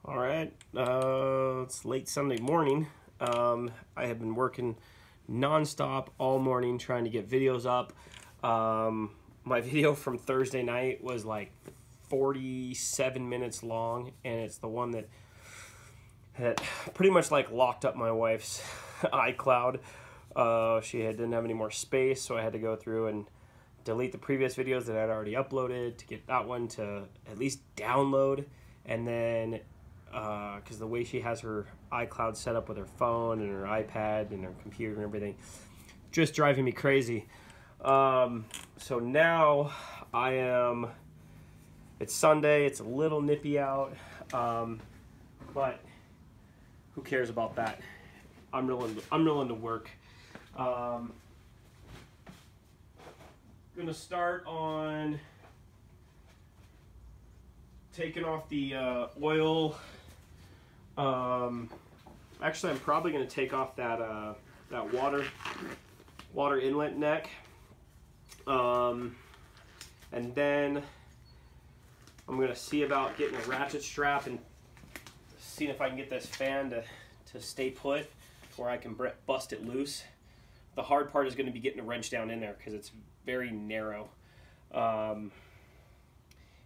All right, it's late Sunday morning. I have been working nonstop all morning trying to get videos up. My video from Thursday night was like 47 minutes long, and it's the one that had pretty much like locked up my wife's iCloud. She didn't have any more space, so I had to go through and delete the previous videos that I had already uploaded to get that one to at least download. And then because the way she has her iCloud set up with her phone and her iPad and her computer and everything, just driving me crazy. So now it's Sunday, it's a little nippy out, but who cares about that? I'm real into work. Gonna start on taking off the oil. Actually, I'm probably going to take off that water inlet neck, and then I'm going to see about getting a ratchet strap and seeing if I can get this fan to stay put, where I can bust it loose. The hard part is going to be getting a wrench down in there because it's very narrow. And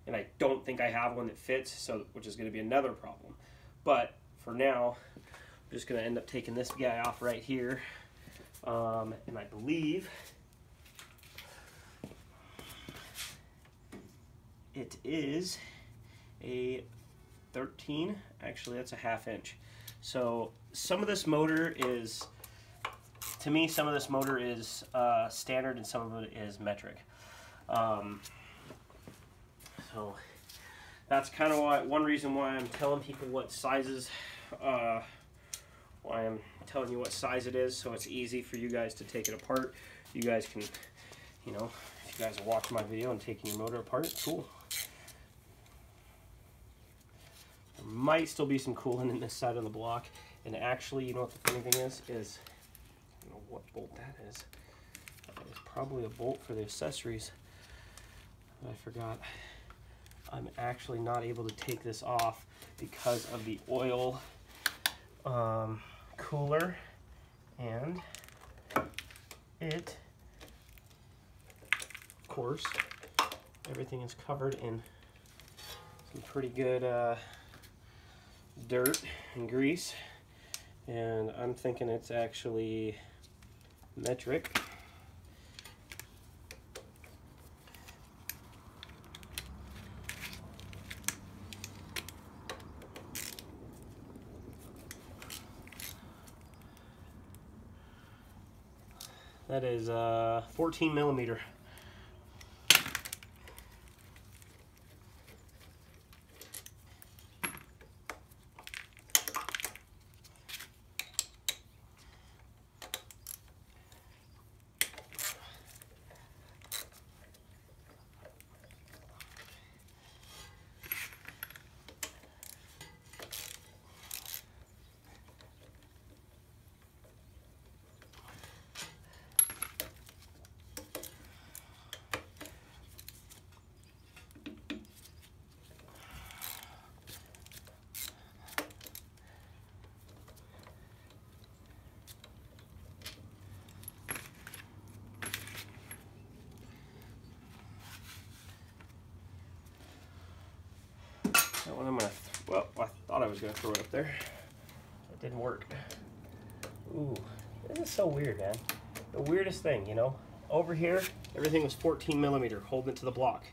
I don't think I have one that fits, which is going to be another problem. But for now, I'm just going to end up taking this guy off right here. And I believe it is a 13. Actually, that's a 1/2 inch. So some of this motor is, to me, some of this motor is standard and some of it is metric. So that's kind of one reason why I'm telling people what sizes, why I'm telling you what size it is, so it's easy for you guys to take it apart. You guys can, if you guys are watching my video and taking your motor apart, cool. There might still be some coolant in this side of the block, and actually, you know what the funny thing is I don't know what bolt that is. It's probably a bolt for the accessories. I forgot. I'm actually not able to take this off because of the oil cooler, and of course, everything is covered in some pretty good dirt and grease, and I'm thinking it's actually metric. That is 14 millimeter. That one I'm gonna, well, I thought I was gonna throw it up there. It didn't work. Ooh, this is so weird, man. The weirdest thing, over here, everything was 14 millimeter, holding it to the block.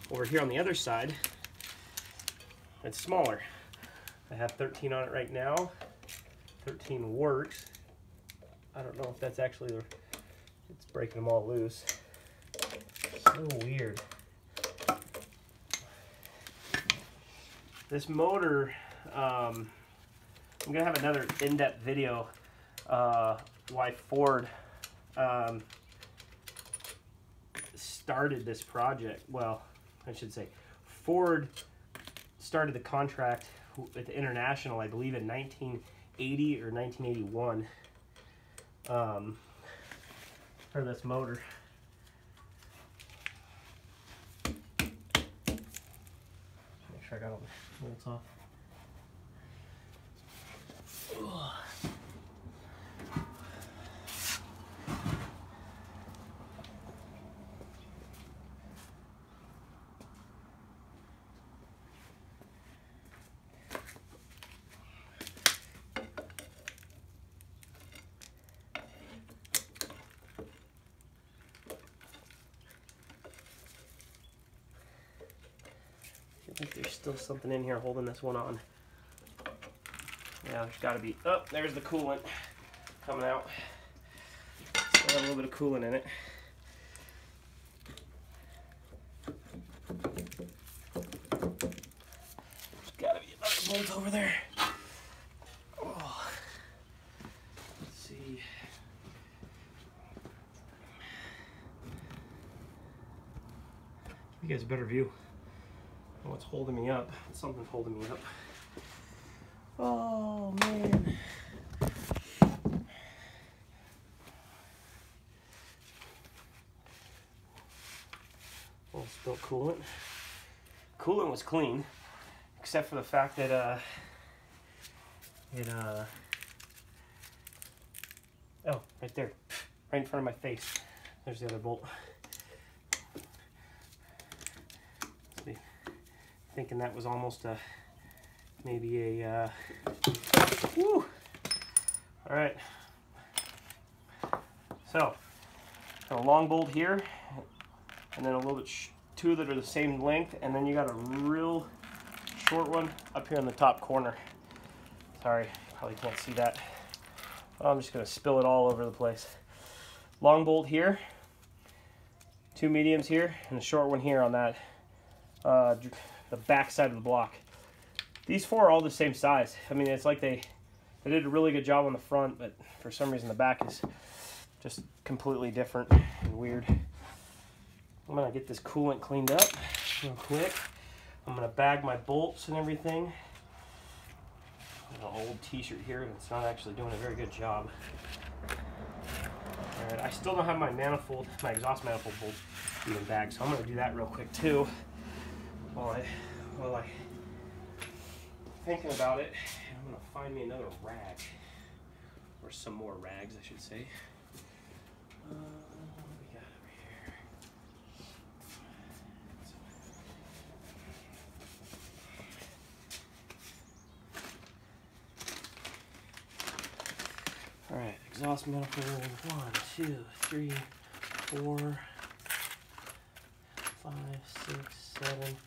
Over here on the other side, it's smaller. I have 13 on it right now. 13 works. I don't know if that's actually, it's breaking them all loose. So weird. This motor, I'm gonna have another in-depth video why Ford started this project. Well, I should say Ford started the contract with International, I believe, in 1980 or 1981 for this motor. Make sure I got all the bolts off. I think there's still something in here holding this one on. Yeah, there's got to be. Oh, there's the coolant coming out. Still have a little bit of coolant in it. There's got to be another bolt over there. Oh. Let's see. Give you guys a better view. What's holding me up? Something's holding me up. Oh man. Oh, spilled coolant. Coolant was clean, except for the fact that oh, right there, right in front of my face. There's the other bolt. Thinking that was almost a maybe a woo. All right, so got a long bolt here and then a little bit two that are the same length, and then you got a real short one up here in the top corner. Sorry, probably can't see that. I'm just gonna spill it all over the place. Long bolt here, two mediums here, and a short one here on that the back side of the block. These four are all the same size. I mean, it's like they did a really good job on the front, but for some reason the back is just completely different and weird. I'm gonna get this coolant cleaned up real quick. I'm gonna bag my bolts and everything. An old t-shirt here, and it's not actually doing a very good job. All right, I still don't have my manifold, my exhaust manifold bolt even bagged, so I'm gonna do that real quick too. While I thinking about it, I'm gonna find me another rag, or some more rags, I should say. What do we got over here? All right, exhaust manifold. 1, 2, 3, 4, 5, 6, 7,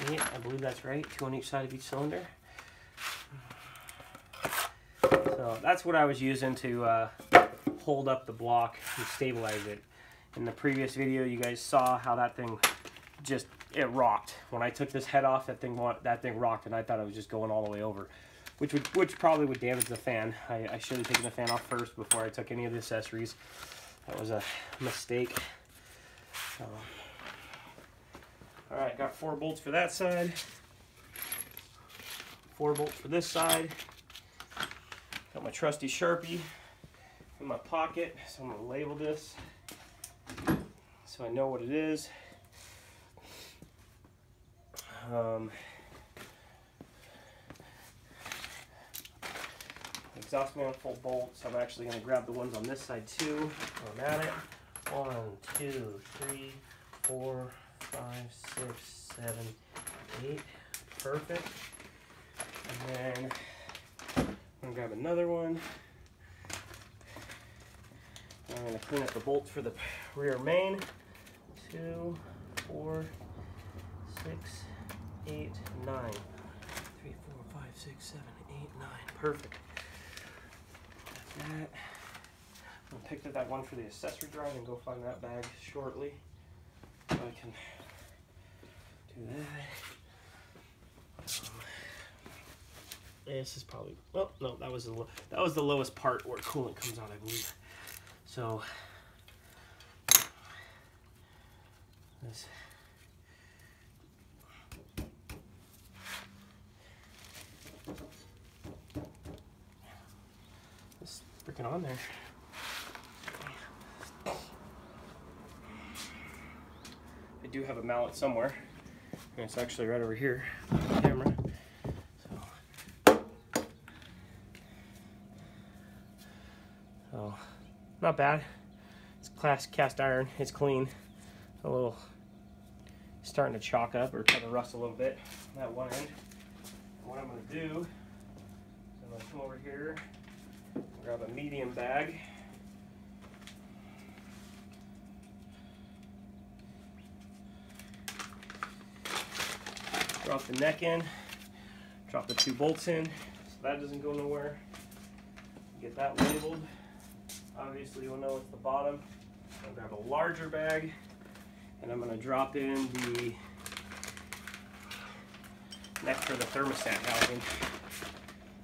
8. I believe that's right. 2 on each side of each cylinder. So that's what I was using to hold up the block and stabilize it. In the previous video, you guys saw how that thing it rocked. When I took this head off, that thing rocked, and I thought it was just going all the way over, which probably would damage the fan. I should have taken the fan off first before I took any of the accessories. That was a mistake. So, all right, got 4 bolts for that side, 4 bolts for this side. Got my trusty Sharpie in my pocket, so I'm gonna label this so I know what it is. Exhaust manifold bolts. I'm actually going to grab the ones on this side too. I'm at it. 1, 2, 3, 4, 5, 6, 7, 8. Perfect. And then I'm going to grab another one. I'm going to clean up the bolts for the rear main. 2, 4, 6, 8, 9. 3, 4, 5, 6, 7, 8, 9. Perfect. That. I'm gonna pick up that one for the accessory drive and go find that bag shortly, so I can do that. This is probably, well, no, that was the lowest part where coolant comes out, I believe. So this. Freaking on there. I do have a mallet somewhere, and it's actually right over here on the camera. So not bad. It's cast iron. It's clean. A little starting to chalk up or try to rust a little bit on that one end. And what I'm going to do is I'm going to come over here, grab a medium bag. Drop the neck in, drop the 2 bolts in, so that doesn't go nowhere. Get that labeled. Obviously you'll know it's the bottom. I'll grab a larger bag, and I'm going to drop in the neck for the thermostat housing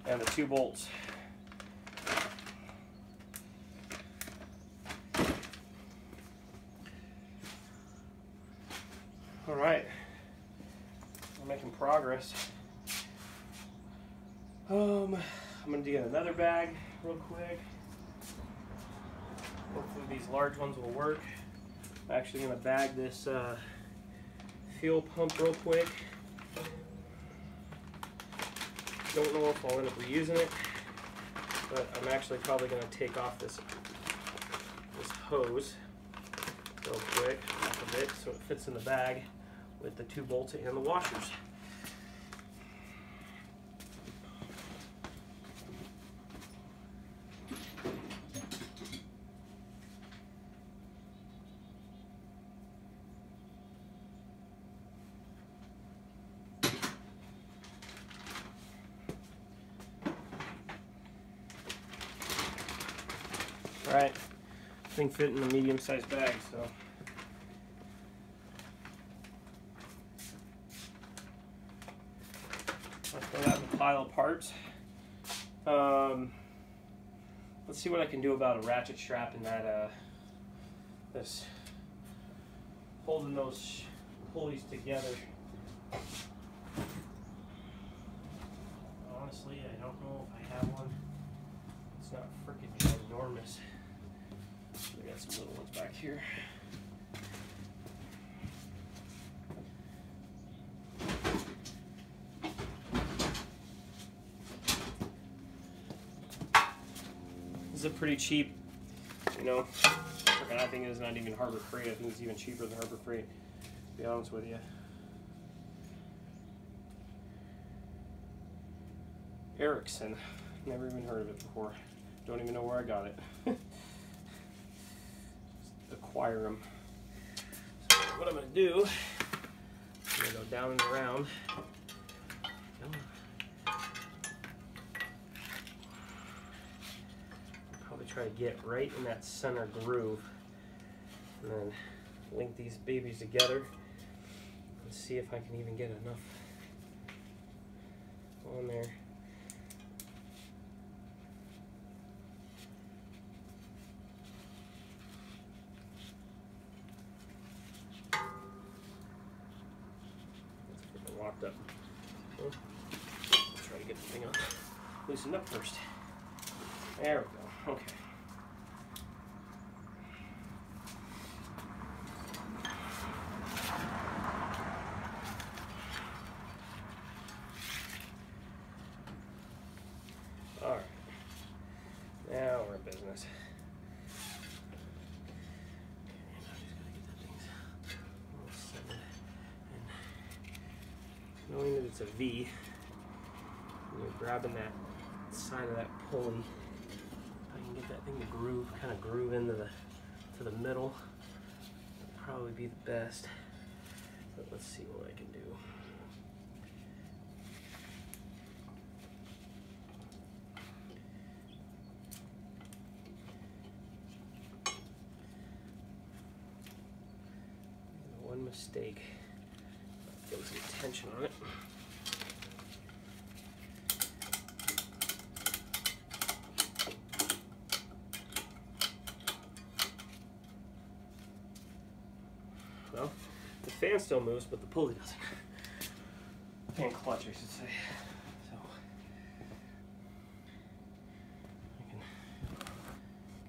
and the 2 bolts. All right. We're making progress. I'm going to get another bag real quick. Hopefully these large ones will work. I'm actually going to bag this fuel pump real quick. Don't know if I'll end up reusing it, but I'm actually probably going to take off this hose real quick off of it so it fits in the bag with the 2 bolts and the washers. All right, thing fit in a medium-sized bag, so. Let's throw that in the pile of parts. Let's see what I can do about a ratchet strap in that, this, holding those pulleys together. Honestly, I don't know if I have one. It's not freaking ginormous. I got some little ones back here. This is a pretty cheap, you know, I think it's not even Harbor Freight. I think it's even cheaper than Harbor Freight, to be honest with you. Ericsson, never even heard of it before. Don't even know where I got it. Acquire them. So what I'm going to do, I'm going to go down and around. Probably try to get right in that center groove, and then link these babies together and see if I can even get enough on there. Locked up. Well, let's try to get the thing up, loosened up first. There we go. Okay. All right. Now we're in business. Knowing that it's a V, and you're grabbing that side of that pulley, if I can get that thing to groove, kind of groove into the middle, that'd probably be the best. But let's see what I can do. One mistake. Get some tension on it. Well, the fan still moves, but the pulley doesn't. Fan clutch, I should say. So I can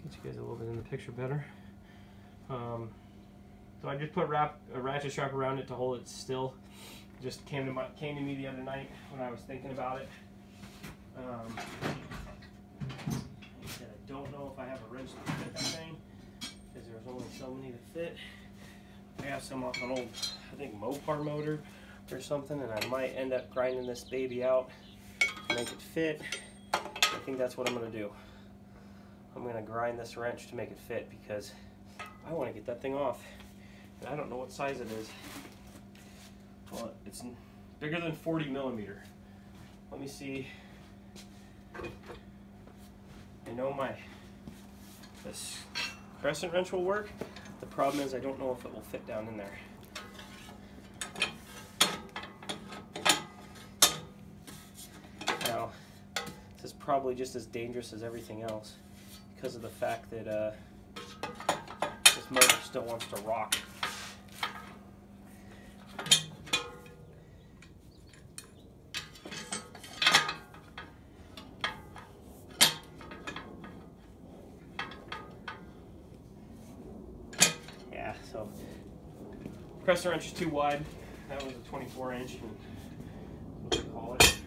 get you guys a little bit in the picture better. So I just put a ratchet strap around it to hold it still. Just came to me the other night when I was thinking about it. said, I don't know if I have a wrench to fit that thing because there's only so many to fit. I have some off an old, I think, Mopar motor or something, and I might end up grinding this baby out to make it fit. I think that's what I'm going to do. I'm going to grind this wrench to make it fit because I want to get that thing off. And I don't know what size it is. Well, it's bigger than 40 millimeter. Let me see. I know this crescent wrench will work. The problem is I don't know if it will fit down in there. Now, this is probably just as dangerous as everything else because of the fact that this motor still wants to rock. Yeah, so crescent wrench is too wide. That was a 24-inch, and what they call it,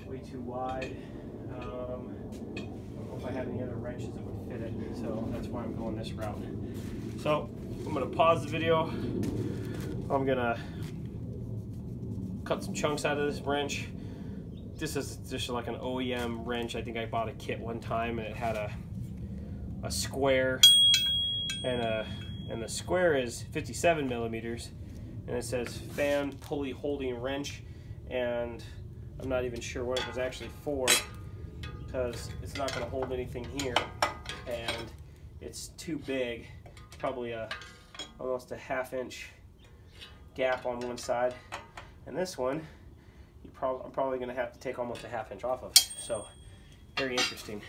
way too wide. I don't know if I have any other wrenches that would fit it, so that's why I'm going this route. So I'm gonna pause the video. I'm gonna cut some chunks out of this wrench. This is just like an OEM wrench. I think I bought a kit one time, and it had a square and the square is 57 millimeters, and it says fan pulley holding wrench, and I'm not even sure what it was actually for because it's not going to hold anything here, and it's too big. It's probably almost a ½ inch gap on one side, and this one I'm probably going to have to take almost a ½ inch off of. So very interesting.